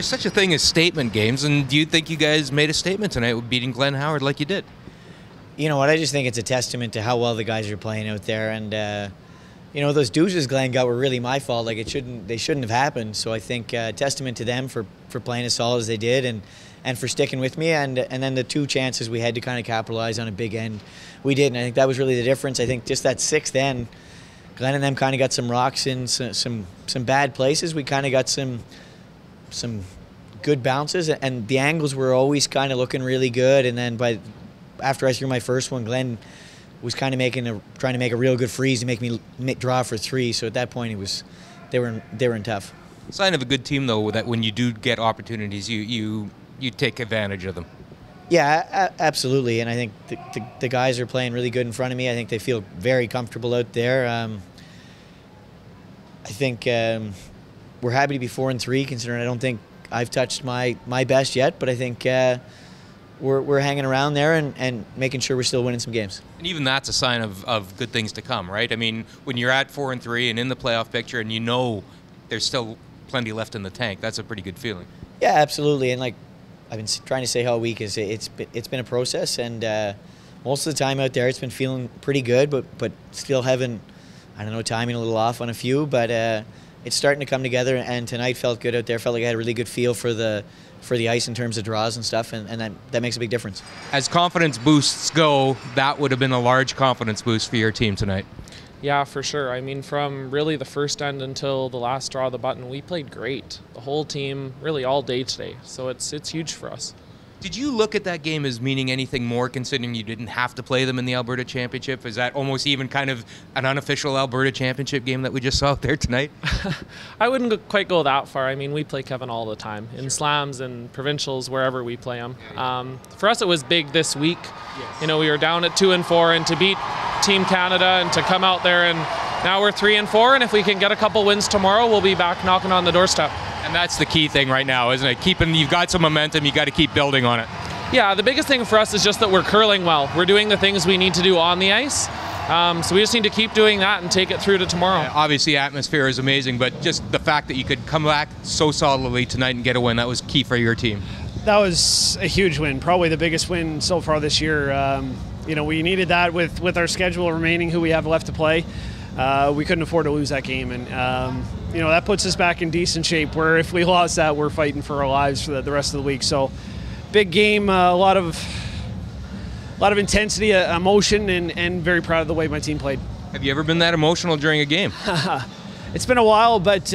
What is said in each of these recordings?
There's such a thing as statement games, and do you think you guys made a statement tonight with beating Glenn Howard like you did? You know what? I just think it's a testament to how well the guys are playing out there, and you know, those douches Glenn got were really my fault. Like they shouldn't have happened. So I think testament to them for playing as solid as they did, and for sticking with me, and then the 2 chances we had to kind of capitalize on a big end, we did, and I think that was really the difference. I think just that 6th end, Glenn and them kind of got some rocks in some bad places. We kind of got some good bounces, and the angles were always kind of looking really good. And then after I threw my first one, Glenn was kind of trying to make a real good freeze to make me draw for 3. So at that point, they were in tough. Sign of a good team, though, that when you do get opportunities, you take advantage of them. Yeah, absolutely. And I think the guys are playing really good in front of me. I think they feel very comfortable out there. I think we're happy to be 4-3, considering I don't think I've touched my best yet. But I think we're hanging around there and making sure we're still winning some games. And even that's a sign of good things to come, right? I mean, when you're at 4-3 and in the playoff picture, and you know there's still plenty left in the tank, that's a pretty good feeling. Yeah, absolutely. And like I've been trying to say all week, is it's been a process, and most of the time out there it's been feeling pretty good, but still having, I don't know, timing a little off on a few, but it's starting to come together, and tonight felt good out there. Felt like I had a really good feel for the ice in terms of draws and stuff, and that makes a big difference. As confidence boosts go, that would have been a large confidence boost for your team tonight. Yeah, for sure. I mean, from really the first end until the last draw of the button, we played great. The whole team, really all day today. So it's huge for us. Did you look at that game as meaning anything more, considering you didn't have to play them in the Alberta Championship? Is that almost even kind of an unofficial Alberta Championship game that we just saw out there tonight? I wouldn't quite go that far. I mean, we play Kevin all the time, in slams and provincials, wherever we play them. For us, it was big this week. Yes. You know, we were down at 2-4, and to beat Team Canada and to come out there, and now we're 3-4, and if we can get a couple wins tomorrow, we'll be back knocking on the doorstep. And that's the key thing right now, isn't it? You've got some momentum, you got to keep building on it. Yeah, the biggest thing for us is just that we're curling well. We're doing the things we need to do on the ice. So we just need to keep doing that and take it through to tomorrow. Obviously, atmosphere is amazing, but just the fact that you could come back so solidly tonight and get a win, that was key for your team. That was a huge win, probably the biggest win so far this year. You know, we needed that with our schedule remaining, who we have left to play. We couldn't afford to lose that game, and you know, that puts us back in decent shape, where if we lost that, we're fighting for our lives for the rest of the week. So big game, a lot of intensity, emotion, and very proud of the way my team played. Have you ever been that emotional during a game? It's been a while, but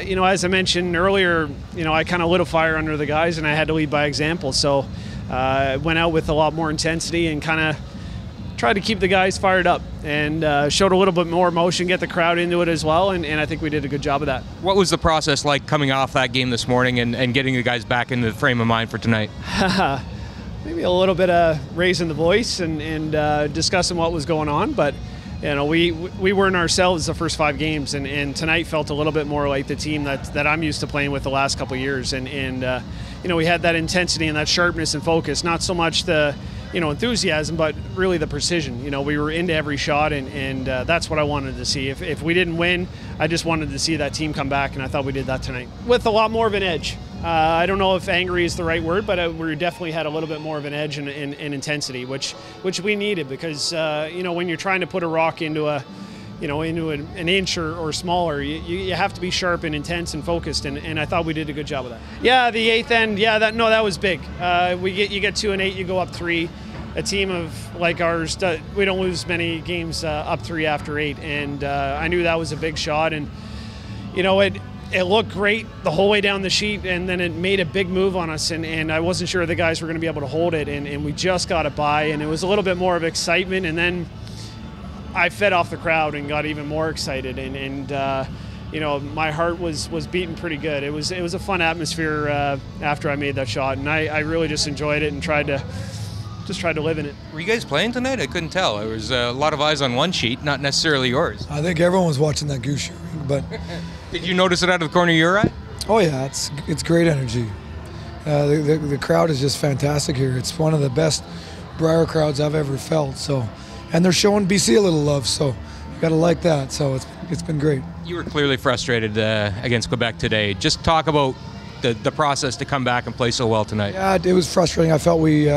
you know, as I mentioned earlier, you know, I kind of lit a fire under the guys, and I had to lead by example. So I went out with a lot more intensity and kind of tried to keep the guys fired up, and showed a little bit more emotion, get the crowd into it as well, and I think we did a good job of that. What was the process like coming off that game this morning and getting the guys back into the frame of mind for tonight? Maybe a little bit of raising the voice and discussing what was going on, but you know, we weren't ourselves the first 5 games, and tonight felt a little bit more like the team that I'm used to playing with the last couple of years, and you know, we had that intensity and that sharpness and focus, not so much the enthusiasm, but really the precision. You know, we were into every shot, and that's what I wanted to see. If we didn't win, I just wanted to see that team come back, and I thought we did that tonight with a lot more of an edge. I don't know if angry is the right word, but we definitely had a little bit more of an edge and intensity, which we needed, because you know, when you're trying to put a rock into an inch or smaller, you have to be sharp and intense and focused, and I thought we did a good job of that. Yeah, the 8th end, yeah, that was big. You get 2 and 8, you go up 3. A team of like ours, we don't lose many games up 3 after 8, and I knew that was a big shot, and you know, it looked great the whole way down the sheet, and then it made a big move on us, and I wasn't sure the guys were going to be able to hold it, and we just got it by, and it was a little bit more of excitement, and then I fed off the crowd and got even more excited, and you know, my heart was beating pretty good. It was a fun atmosphere after I made that shot, and I really just enjoyed it and tried to live in it. Were you guys playing tonight? I couldn't tell. There was a lot of eyes on one sheet, not necessarily yours. I think everyone was watching that Gushue, but did you notice it out of the corner of your eye? Oh yeah, it's great energy. The crowd is just fantastic here. It's one of the best Brier crowds I've ever felt. So, and they're showing BC a little love, so you got to like that. So it's been great. You were clearly frustrated against Quebec today. Just talk about the process to come back and play so well tonight? Yeah, it was frustrating. I felt we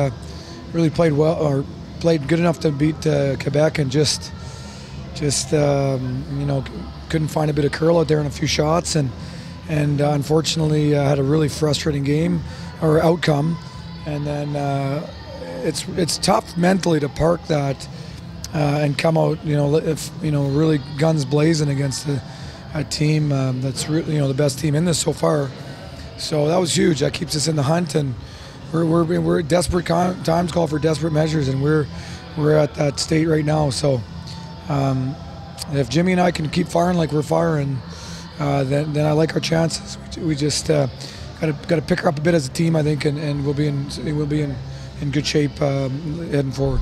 really played well, or played good enough to beat Quebec, and just couldn't find a bit of curl out there in a few shots, and unfortunately had a really frustrating game or outcome. And then it's tough mentally to park that and come out, really guns blazing against a team that's really, the best team in this so far. So that was huge. That keeps us in the hunt, and we're desperate times call for desperate measures, and we're at that state right now. So if Jimmy and I can keep firing like we're firing, then I like our chances. We just got to pick her up a bit as a team, I think, and we'll be in good shape heading forward.